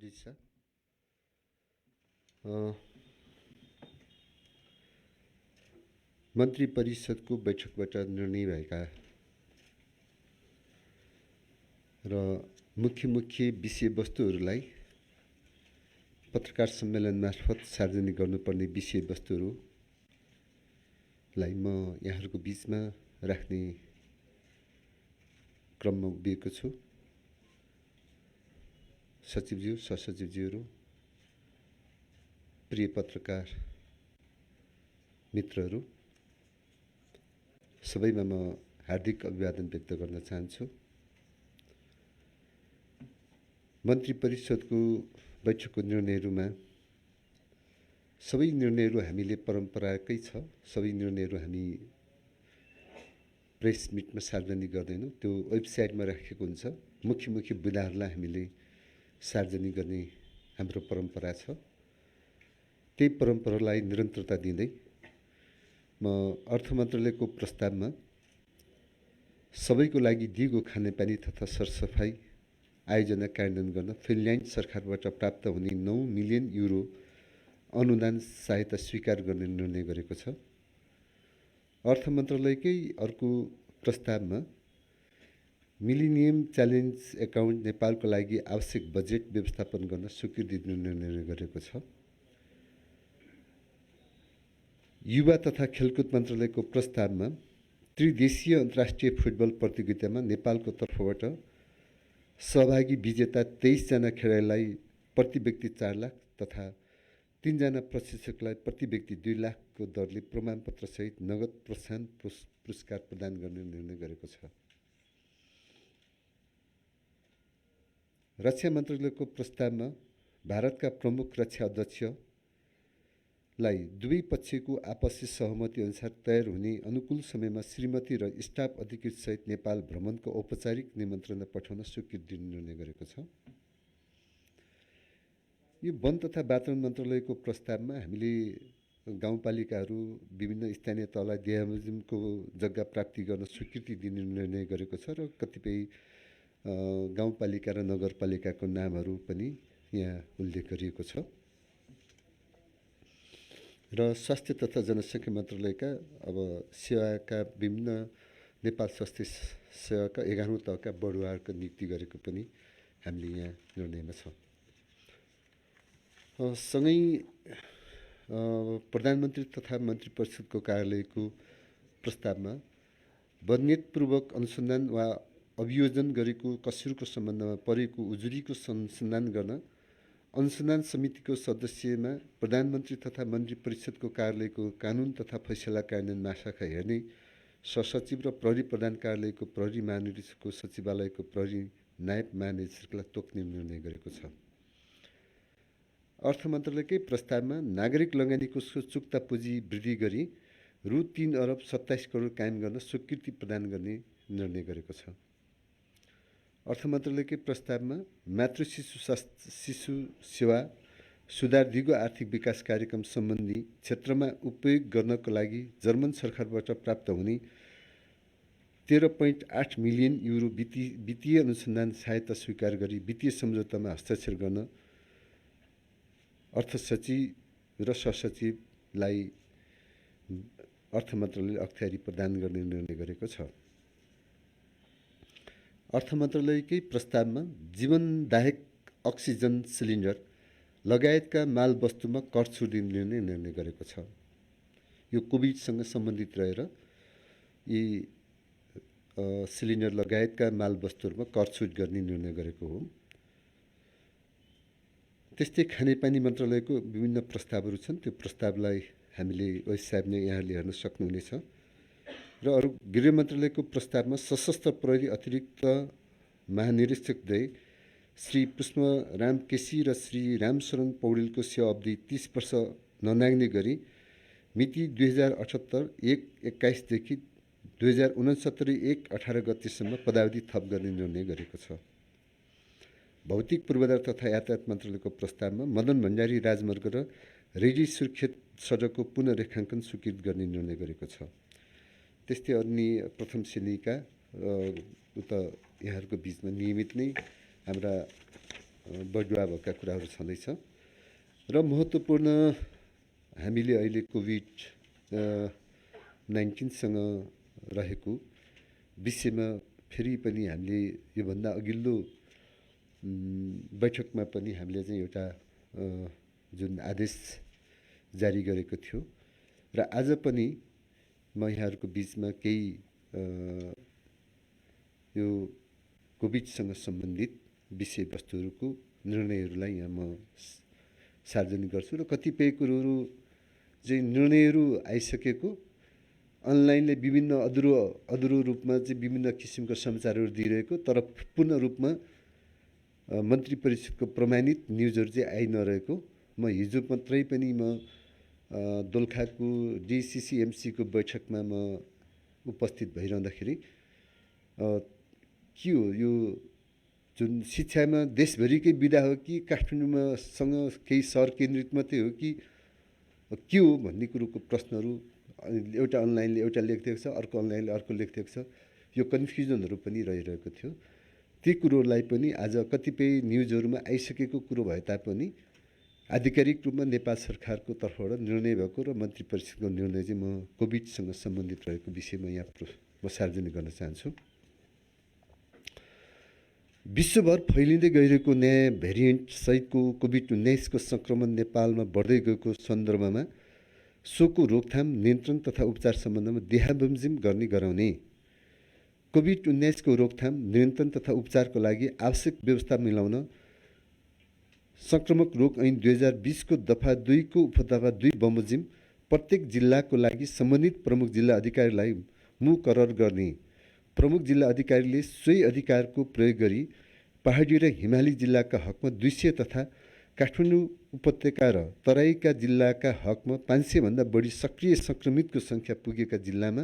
दिशा मन्त्री परिषदको बैठकबाट निर्णय भएका र मुख्य विषयवस्तुहरूलाई पत्रकार सम्मेलन मार्फत सार्वजनिक गर्नुपर्ने विषयवस्तुहरूलाई म यहाँहरूको बीचमा राख्ने क्रममा उभिएको छु। सचिवज्यू, सहसचिवज्यूहरू, प्रिय पत्रकार मित्रहरू, सबैमा म हार्दिक अभिवादन व्यक्त गर्न चाहन्छु। मन्त्री परिषदको बैठकको निर्णयहरूमा सबै निर्णयहरू हामीले परम्पराकै छ। सबै निर्णयहरू हामी प्रेस मिटमा सार्वजनिक गर्दैनौँ, त्यो वेबसाइटमा राखेको हुन्छ। मुख्य बुँदाहरूलाई हामीले सार्वजनिक गर्ने हाम्रो परम्परा छ। त्यही परम्परालाई निरन्तरता दिँदै म अर्थ मन्त्रालयको प्रस्तावमा सबैको लागि दिगो खानेपानी तथा सरसफाई आयोजना कार्यान्वयन गर्न फिनल्यान्ड सरकारबाट प्राप्त हुने 9 मिलियन युरो अनुदान सहायता स्वीकार गर्ने निर्णय गरेको छ। अर्थ मन्त्रालयकै अर्को प्रस्तावमा मिलिनियम च्यालेन्ज एकाउन्ट नेपालको लागि आवश्यक बजेट व्यवस्थापन गर्न स्वीकृति दिने निर्णय गरेको छ। युवा तथा खेलकुद मन्त्रालयको प्रस्तावमा त्रिदेशीय अन्तर्राष्ट्रिय फुटबल प्रतियोगितामा नेपालको तर्फबाट सहभागी विजेता 23 जना खेलाडीलाई प्रति व्यक्ति 4 लाख तथा 3 जना प्रशिक्षकलाई प्रति व्यक्ति 2 लाखको दरले प्रमाणपत्रसहित नगद प्रोत्साहन पुरस्कार प्रदान गर्ने निर्णय गरेको छ। रक्षा मन्त्रालयको प्रस्तावमा भारतका प्रमुख रक्षा अध्यक्षलाई दुवै पक्षको आपसी सहमति अनुसार तयार हुने अनुकूल समयमा श्रीमती र स्टाफ अधिकृत सहित नेपाल भ्रमणको औपचारिक निमन्त्रणा पठाउन स्वीकृति दिने निर्णय गरेको छ। यो वन तथा वातावरण मन्त्रालयको प्रस्तावमा हामीले गाउँपालिकाहरू विभिन्न स्थानीय तहलाई डियामोजिमको जग्गा प्राप्ति गर्न स्वीकृति दिने निर्णय गरेको छ र कतिपय गाउँपालिका र नगरपालिकाको नामहरू पनि यहाँ उल्लेख गरिएको छ। र स्वास्थ्य तथा जनसङ्ख्या मन्त्रालयका अब सेवाका विभिन्न नेपाल स्वास्थ्य सेवाका 11औं तहका बढुवाहरूको नियुक्ति गरेको पनि हामीले यहाँ निर्णयमा छ। सँगै प्रधानमन्त्री तथा मन्त्री परिषदको कार्यालयको प्रस्तावमा बदनियतपूर्वक अनुसन्धान वा अभियोजन गरेको कसुरको सम्बन्धमा परेको उजुरीको अनुसन्धान गर्न अनुसन्धान समितिको सदस्यमा प्रधानमन्त्री तथा मन्त्री परिषदको कार्यालयको कानुन तथा फैसला कार्यान्वयन महाशाखा हेर्ने सहसचिव र प्रहरी प्रधान कार्यालयको प्रहरी महानिरीक्षकको सचिवालयको प्रहरी नायब महानिरीक्षकलाई तोक्ने निर्णय गरेको छ। अर्थ मन्त्रालयकै प्रस्तावमा नागरिक लगानीको चुक्ता पुँजी वृद्धि गरी रु 3 अरब 27 करोड कायम गर्न स्वीकृति प्रदान गर्ने निर्णय गरेको छ। अर्थ मन्त्रालयकै प्रस्तावमा मातृ शिशु सेवा सुधार दिगो आर्थिक विकास कार्यक्रम सम्बन्धी क्षेत्रमा उपयोग गर्नको लागि जर्मन सरकारबाट प्राप्त हुने 13.8 मिलियन युरो वित्तीय अनुसन्धान सहायता स्वीकार गरी वित्तीय सम्झौतामा हस्ताक्षर गर्न अर्थ सचिव र सहसचिवलाई अर्थ मन्त्रालयले अख्तियारी प्रदान गर्ने निर्णय गरेको छ। अर्थ मन्त्रालयकै प्रस्तावमा जीवनदायक अक्सिजन सिलिन्डर लगायतका माल वस्तुमा कर छुट दिने निर्णय गरेको छ। यो कोभिडसँग सम्बन्धित रहेर यी सिलिन्डर लगायतका माल वस्तुहरूमा कर छुट गर्ने निर्णय गरेको हो। त्यस्तै खानेपानी मन्त्रालयको विभिन्न प्रस्तावहरू छन्। त्यो प्रस्तावलाई हामीले वेबसाइटमा यहाँले हेर्न सक्नुहुनेछ। र अरू गृह मन्त्रालयको प्रस्तावमा सशस्त्र प्रहरी अतिरिक्त महानिरीक्षकद्वय श्री पुष्पराम केसी र श्री रामशरण पौडेलको सेवा अवधि 30 वर्ष ननाग्ने गरी मिति 2078-1-21 देखि 2069-1-18 गतेसम्म पदावधि थप गर्ने निर्णय गरेको छ। भौतिक पूर्वाधार तथा यातायात मन्त्रालयको प्रस्तावमा मदन भण्डारी राजमार्ग र रेडी सुर्खेत सडकको पुनर्रेखाङ्कन स्वीकृत गर्ने निर्णय गरेको छ। त्यस्तै अन्य प्रथम श्रेणीका उता यहाँहरूको बीचमा नियमित नै हाम्रा बढुवा भएका कुराहरू छँदैछ र महत्त्वपूर्ण हामीले अहिले कोभिड-19सँग रहेको विषयमा फेरि पनि हामीले योभन्दा अघिल्लो बैठकमा पनि हामीले चाहिँ एउटा जुन आदेश जारी गरेको थियो र आज पनि म यहाँहरूको बिचमा केही यो कोभिडसँग सम्बन्धित विषयवस्तुहरूको निर्णयहरूलाई यहाँ म सार्वजनिक गर्छु र कतिपय कुरोहरू चाहिँ निर्णयहरू आइसकेको अनलाइनले विभिन्न अधुरो रूपमा चाहिँ विभिन्न किसिमको समाचारहरू दिइरहेको तर पूर्ण रूपमा मन्त्री परिषदको प्रमाणित न्युजहरू चाहिँ आइ नरहेको म हिजो मात्रै पनि म दोलखाको डिसिसिएमसीको बैठकमा म उपस्थित भइरहँदाखेरि के हो यो जुन शिक्षामा देशभरिकै विधा हो कि काठमाडौँमा सँग केही सहर केन्द्रित मात्रै हो कि के हो भन्ने कुरोको प्रश्नहरू एउटा अनलाइनले एउटा लेखिदिएको छ अर्को अनलाइनले अर्को लेखिदिएको छ यो कन्फ्युजनहरू पनि रहिरहेको थियो ती कुरोहरूलाई पनि आज कतिपय न्युजहरूमा आइसकेको कुरो भए तापनि आधिकारिक रूपमा नेपाल सरकारको तर्फबाट निर्णय भएको र मन्त्री परिषदको निर्णय चाहिँ म कोभिडसँग सम्बन्धित रहेको विषयमा यहाँ म सार्वजनिक गर्न चाहन्छु। विश्वभर फैलिँदै गइरहेको नयाँ भेरिएन्ट सहितको कोभिड-19को सङ्क्रमण नेपालमा बढ्दै गएको सन्दर्भमा सोको रोकथाम नियन्त्रण तथा उपचार सम्बन्धमा देहाबमजिम गर्ने गराउने कोभिड-19को रोकथाम नियन्त्रण तथा उपचारको लागि आवश्यक व्यवस्था मिलाउन संक्रामक रोग ऐन 2020 को दफा 2 को उपदफा 2 बमोजिम प्रत्येक जिल्लाको लागि सम्बन्धित प्रमुख जिल्ला अधिकारीलाई मुकरर गर्ने प्रमुख जिल्ला अधिकारीले सोही अधिकारको प्रयोग गरी पहाडी र हिमाली जिल्लाका हकमा 200 तथा काठमाडौँ उपत्यका र तराईका जिल्लाका हकमा 500 भन्दा बढी सक्रिय संक्रमितको संख्या पुगेका जिल्लामा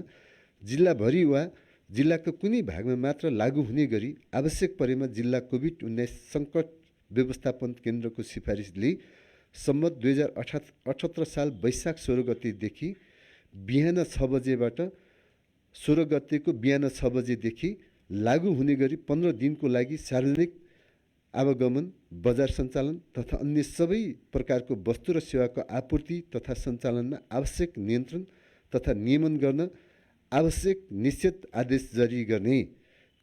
जिल्लाभरि वा जिल्लाको कुनै भागमा मात्र लागू हुने गरी आवश्यक परेमा जिल्ला कोभिड-19 सङ्कट व्यवस्थापन केन्द्रको सिफारिसले सम्मत 2078 साल वैशाख 16 गतेदेखि बिहान 6 बजेबाट 16 गतेको बिहान 6 बजेदेखि लागू हुने गरी 15 दिनको लागि सार्वजनिक आवागमन बजार सञ्चालन तथा अन्य सबै प्रकारको वस्तु र सेवाको आपूर्ति तथा सञ्चालनमा आवश्यक नियन्त्रण तथा नियमन गर्न आवश्यक निषेध आदेश जारी गर्ने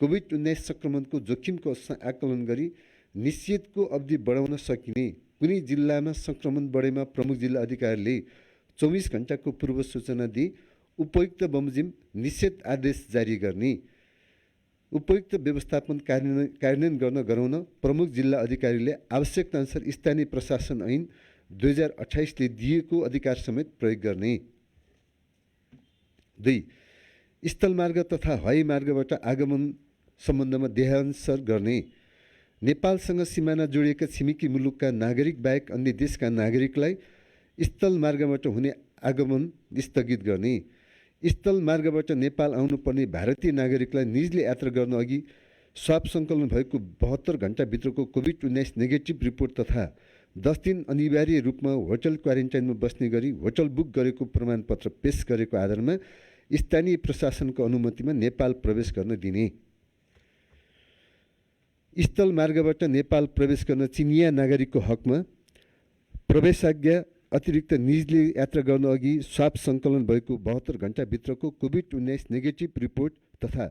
कोभिड-19 संक्रमणको जोखिमको आकलन गरी निषेधको अवधि बढाउन सकिने कुनै जिल्लामा संक्रमण बढेमा प्रमुख जिल्ला अधिकारीले 24 घण्टाको पूर्व सूचना दिई उपयुक्त बमोजिम निषेध आदेश जारी गर्ने उपयुक्त व्यवस्थापन कार्यान्वयन गर्न गराउन प्रमुख जिल्ला अधिकारीले आवश्यकताअनुसार स्थानीय प्रशासन ऐन 2028 ले दिएको अधिकार समेत प्रयोग गर्ने 2 स्थलमार्ग तथा हवाई मार्गबाट आगमन सम्बन्धमा देहान्तर गर्ने नेपालसँग सिमाना जोडिएका छिमेकी मुलुकका नागरिक बाहेक अन्य देशका नागरिकलाई स्थल मार्गबाट हुने आगमन स्थगित गर्ने स्थल मार्गबाट नेपाल आउनुपर्ने भारतीय नागरिकलाई निजले यात्रा गर्न अघि स्वाब सङ्कलन भएको 72 घण्टाभित्रको कोभिड-19 नेगेटिभ रिपोर्ट तथा 10 दिन अनिवार्य रूपमा होटल क्वारेन्टाइनमा बस्ने गरी होटल बुक गरेको प्रमाणपत्र पेश गरेको आधारमा स्थानीय प्रशासनको अनुमतिमा नेपाल प्रवेश गर्न दिने स्थल मार्गबाट नेपाल प्रवेश गर्न चिनिया नागरिकको हकमा प्रवेशाज्ञा अतिरिक्त निजले यात्रा गर्न अघि स्वाब सङ्कलन भएको 72 घण्टाभित्रको कोभिड-19 नेगेटिभ रिपोर्ट तथा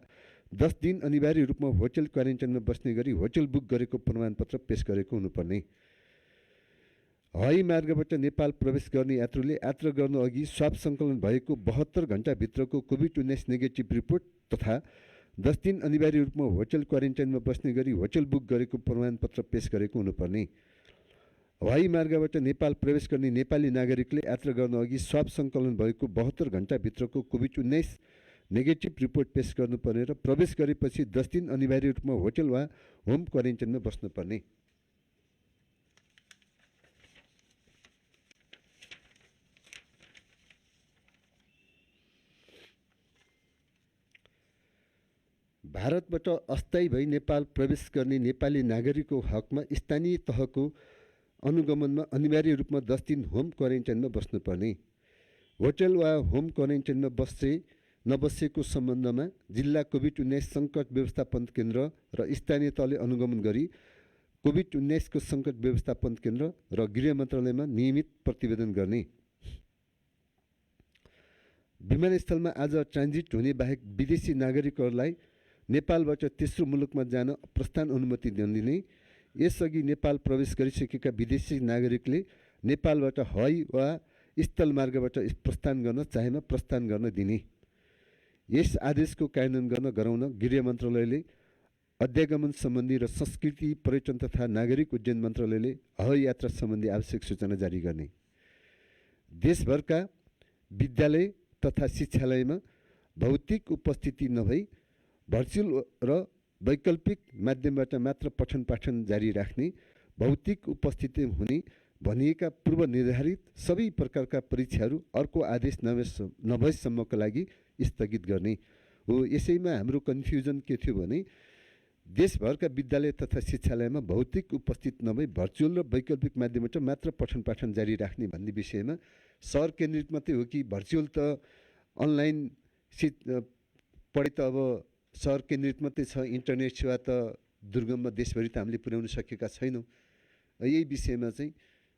10 दिन अनिवार्य रूपमा होटल क्वारेन्टाइनमा बस्ने गरी होटल बुक गरेको प्रमाणपत्र पेश गरेको हुनुपर्ने हवाई मार्गबाट नेपाल प्रवेश गर्ने यात्रुले यात्रा गर्न अघि स्वाब सङ्कलन भएको 72 घण्टाभित्रको कोभिड-19 नेगेटिभ रिपोर्ट तथा 10 दिन अनिवार्य रूपमा होटल क्वारेन्टाइनमा बस्ने गरी होटल बुक गरेको प्रमाणपत्र पेश गरेको हुनुपर्ने हवाई मार्गबाट नेपाल प्रवेश गर्ने नेपाली नागरिकले यात्रा गर्न अघि स्वाब सङ्कलन भएको 72 घण्टाभित्रको कोभिड-19 नेगेटिभ रिपोर्ट पेश गर्नुपर्ने र प्रवेश गरेपछि 10 दिन अनिवार्य रूपमा होटल वा होम क्वारेन्टाइनमा बस्नुपर्ने भारतबाट अस्थायी भई नेपाल प्रवेश गर्ने नेपाली नागरिकको हकमा स्थानीय तहको अनुगमनमा अनिवार्य रूपमा 10 दिन होम क्वारेन्टाइनमा बस्नुपर्ने होटल वा होम क्वारेन्टाइनमा नबसेको सम्बन्धमा जिल्ला कोभिड-19 सङ्कट व्यवस्थापन केन्द्र र स्थानीय तहले अनुगमन गरी कोभिड-19 को सङ्कट व्यवस्थापन केन्द्र र गृह मन्त्रालयमा नियमित प्रतिवेदन गर्ने। विमानस्थलमा आज ट्रान्जिट हुने बाहेक विदेशी नागरिकहरूलाई नेपालबाट तेस्रो मुलुकमा जान प्रस्थान अनुमति नदिने। यसअघि नेपाल प्रवेश गरिसकेका विदेशी नागरिकले नेपालबाट हवाई वा स्थल मार्गबाट प्रस्थान गर्न चाहेमा प्रस्थान गर्न दिने। यस आदेशको कार्यान्वयन गर्न गराउन गृह मन्त्रालयले अध्यागमन सम्बन्धी र संस्कृति पर्यटन तथा नागरिक उड्डयन मन्त्रालयले हवाई यात्रा सम्बन्धी आवश्यक सूचना जारी गर्ने। देशभरका विद्यालय तथा शिक्षालयमा भौतिक उपस्थिति नभई भर्चुअल र वैकल्पिक माध्यमबाट मात्र पठन पाठन जारी राख्ने। भौतिक उपस्थिति हुने भनिएका पूर्व निर्धारित सबै प्रकारका परीक्षाहरू अर्को आदेश नभएसम्मका लागि स्थगित गर्ने हो। यसैमा हाम्रो कन्फ्युजन के थियो भने देशभरका विद्यालय तथा शिक्षालयमा भौतिक उपस्थित नभई भर्चुअल र वैकल्पिक माध्यमबाट मात्र पठन पाठन जारी राख्ने भन्ने विषयमा सहर केन्द्रित मात्रै हो कि भर्चुअल त अनलाइन पढे त अब सहर केन्द्रित मात्रै छ, इन्टरनेट सेवा त दुर्गममा देशभरि त हामीले पुर्याउन सकेका छैनौँ। यही विषयमा चाहिँ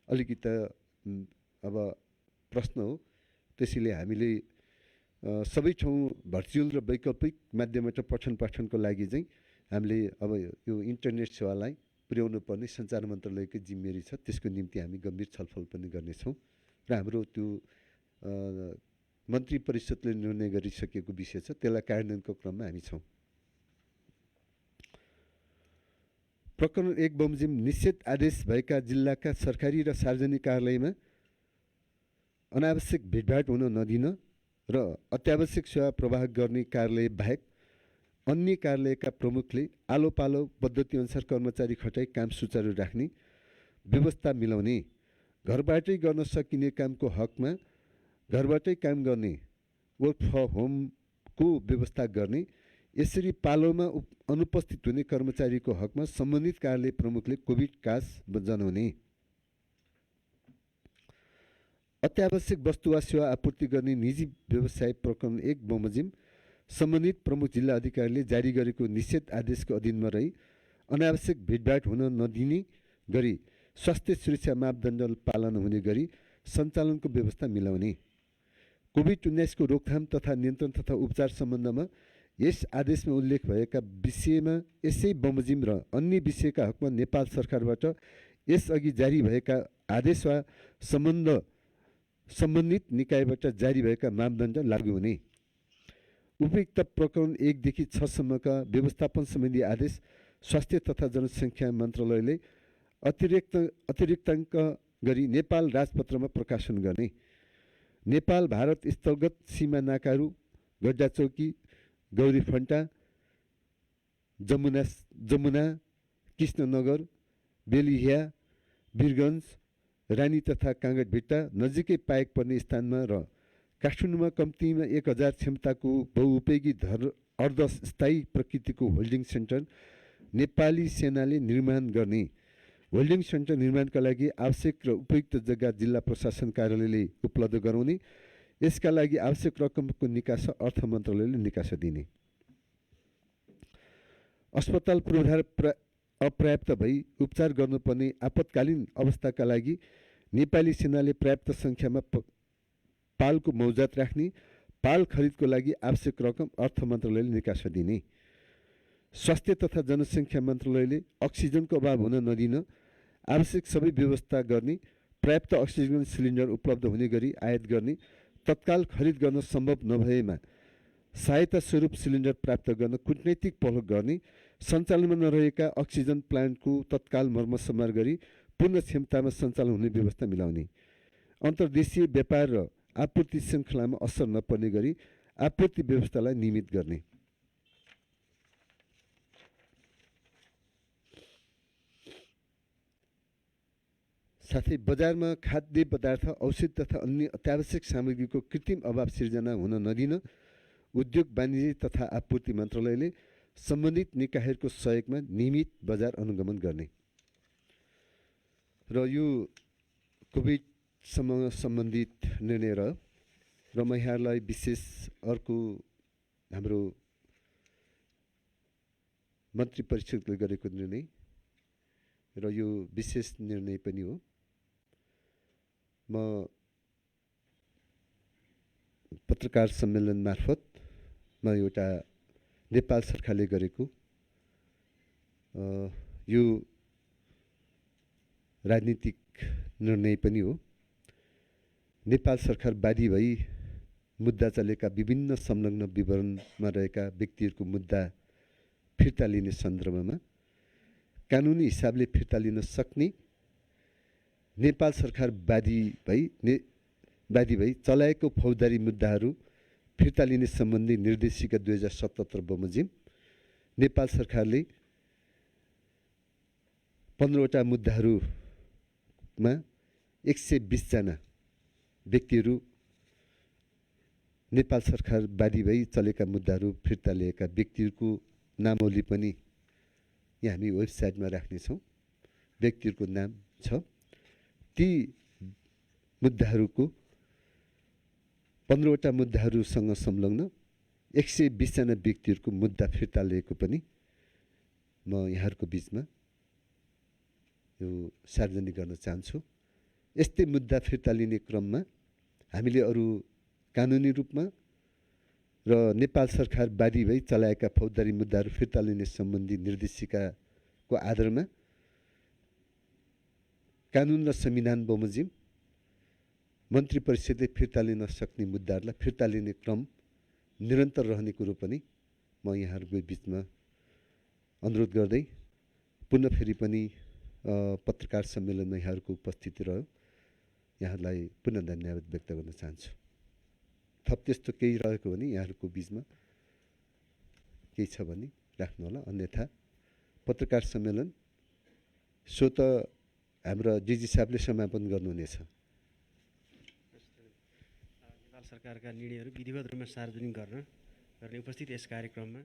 अलिकति अब प्रश्न हो। त्यसैले हामीले सबै ठाउँ भर्चुअल र वैकल्पिक माध्यमबाट पठन पाठनको लागि चाहिँ हामीले अब यो इन्टरनेट सेवालाई पुर्याउनु पर्ने सञ्चार मन्त्रालयकै जिम्मेवारी छ। त्यसको निम्ति हामी गम्भीर छलफल पनि गर्नेछौँ र हाम्रो त्यो मन्त्री परिषदले निर्णय गरिसकेको विषय छ, त्यसलाई कार्यान्वयनको क्रममा हामी छौँ। प्रकरण 1 बमोजिम निषेध आदेश भएका जिल्लाका सरकारी र सार्वजनिक कार्यालयमा अनावश्यक भिडभाड हुन नदिन र अत्यावश्यक सेवा प्रवाह गर्ने कार्यालय बाहेक अन्य कार्यालयका प्रमुखले आलो पालो पद्धतिअनुसार कर्मचारी खटाई काम सुचारू राख्ने व्यवस्था मिलाउने। घरबाटै गर्न सकिने कामको हकमा घरबाटै काम गर्ने वर्क फ्रम होमको व्यवस्था गर्ने। यसरी पालोमा अनुपस्थित हुने कर्मचारीको हकमा सम्बन्धित कार्यालय प्रमुखले कोभिड कास जनाउने। अत्यावश्यक वस्तु वा सेवा आपूर्ति गर्ने निजी व्यवसाय प्रकरण 1 बमोजिम सम्बन्धित प्रमुख जिल्ला अधिकारीले जारी गरेको निषेध आदेशको अधीनमा रही अनावश्यक भिडभाड हुन नदिने गरी स्वास्थ्य सुरक्षा मापदण्ड पालना हुने गरी सञ्चालनको व्यवस्था मिलाउने। कोभिड-19 को रोकथाम तथा नियन्त्रण तथा उपचार सम्बन्धमा यस आदेशमा उल्लेख भएका विषयमा यसै बमोजिम र अन्य विषयका हकमा नेपाल सरकारबाट यसअघि जारी भएका आदेश वा सम्बन्धित निकायबाट जारी भएका मापदण्ड लागू हुने। उपयुक्त प्रकरण 1 देखि 6 सम्मका व्यवस्थापन सम्बन्धी आदेश स्वास्थ्य तथा जनसङ्ख्या मन्त्रालयले अतिरिक्ताङ्क गरी नेपाल राजपत्रमा प्रकाशन गर्ने। नेपाल भारत स्थलगत सीमा नाकाहरू गड्डाचौकी, गौरीफन्टा, जमुना, कृष्णनगर, बेलिया, वीरगञ्ज, रानी तथा काँगडभिट्टा नजिकै पाएक पर्ने स्थानमा र काठमाडौँमा कम्तीमा 1000 क्षमताको बहुउपयोगी अर्धस्थायी प्रकृतिको होल्डिङ सेन्टर नेपाली सेनाले निर्माण गर्ने। होल्डिङ सेन्टर निर्माणका लागि आवश्यक र उपयुक्त जग्गा जिल्ला प्रशासन कार्यालयले उपलब्ध गराउने। यसका लागि आवश्यक रकमको निकासा अर्थ मन्त्रालयले निकासा दिने। अस्पताल पूर्वाधार अपर्याप्त भई उपचार गर्नुपर्ने आपतकालीन अवस्थाका लागि नेपाली सेनाले पर्याप्त सङ्ख्यामा पालको मौजात राख्ने। पाल खरिदको लागि आवश्यक रकम अर्थ मन्त्रालयले निकासा दिने। स्वास्थ्य तथा जनसङ्ख्या मन्त्रालयले अक्सिजनको अभाव हुन नदिन आवश्यक सबै व्यवस्था गर्ने। पर्याप्त अक्सिजन सिलिन्डर उपलब्ध हुने गरी आयात गर्ने। तत्काल खरिद गर्न सम्भव नभएमा सहायता स्वरूप सिलिन्डर प्राप्त गर्न कूटनैतिक पहल गर्ने। सञ्चालनमा नरहेका अक्सिजन प्लान्टको तत्काल मर्मत गरी पूर्ण क्षमतामा सञ्चालन हुने व्यवस्था मिलाउने। अन्तर्देशीय व्यापार र आपूर्ति श्रृङ्खलामा असर नपर्ने गरी आपूर्ति व्यवस्थालाई नियमित गर्ने। साथै बजारमा खाद्य पदार्थ, औषध तथा अन्य अत्यावश्यक सामग्रीको कृत्रिम अभाव सिर्जना हुन नदिन उद्योग वाणिज्य तथा आपूर्ति मन्त्रालयले सम्बन्धित निकायहरूको सहयोगमा नियमित बजार अनुगमन गर्ने। र यो कोभिडसँग सम्बन्धित निर्णय र म यहाँहरूलाई विशेष अर्को हाम्रो मन्त्री परिषदले गरेको निर्णय र यो विशेष निर्णय पनि हो। म पत्रकार सम्मेलन मार्फत म एउटा नेपाल सरकारले गरेको यो राजनीतिक निर्णय पनि हो। नेपाल सरकार बादी भई मुद्दा चलेका विभिन्न संलग्न विवरणमा रहेका व्यक्तिहरूको मुद्दा फिर्ता लिने सन्दर्भमा कानुनी हिसाबले फिर्ता लिन सक्ने, नेपाल सरकार बादी भई चलाएको फौजदारी मुद्दाहरू फिर्ता लिने सम्बन्धी निर्देशिका 2077 बमोजिम नेपाल सरकारले 15वटा मुद्दाहरूमा 120 जना व्यक्तिहरू नेपाल सरकार बादी भई चलेका मुद्दाहरू फिर्ता लिएका व्यक्तिहरूको नामावली पनि यहाँ हामी वेबसाइटमा राख्नेछौँ। व्यक्तिहरूको नाम छ। ती मुद्दाहरूको 15वटा मुद्दाहरूसँग संलग्न 120 जना व्यक्तिहरूको मुद्दा फिर्ता लिएको पनि म यहाँहरूको बिचमा यो सार्वजनिक गर्न चाहन्छु। यस्तै मुद्दा फिर्ता लिने क्रममा हामीले अरू कानुनी रूपमा र नेपाल सरकार बादी भई चलाएका फौजदारी मुद्दाहरू फिर्ता लिने सम्बन्धी निर्देशिकाको आधारमा कानुन र संविधान बमोजिम मन्त्री परिषदले फिर्ता लिन सक्ने मुद्दाहरूलाई फिर्ता लिने क्रम निरन्तर रहने कुरो पनि म यहाँहरूको बिचमा अनुरोध गर्दै पुनः फेरि पनि पत्रकार सम्मेलनमा यहाँहरूको उपस्थिति रह्यो। यहाँहरूलाई पुनः धन्यवाद व्यक्त गर्न चाहन्छु। थप त्यस्तो केही रहेको भने यहाँहरूको बिचमा केही छ भने राख्नु होला, अन्यथा पत्रकार सम्मेलन स्वत हाम्रा डिजी साहबले समापन गर्नुहुनेछ। नेपाल सरकारका निर्णयहरू विधिवत रूपमा सार्वजनिक गर्ने उपस्थित यस कार्यक्रममा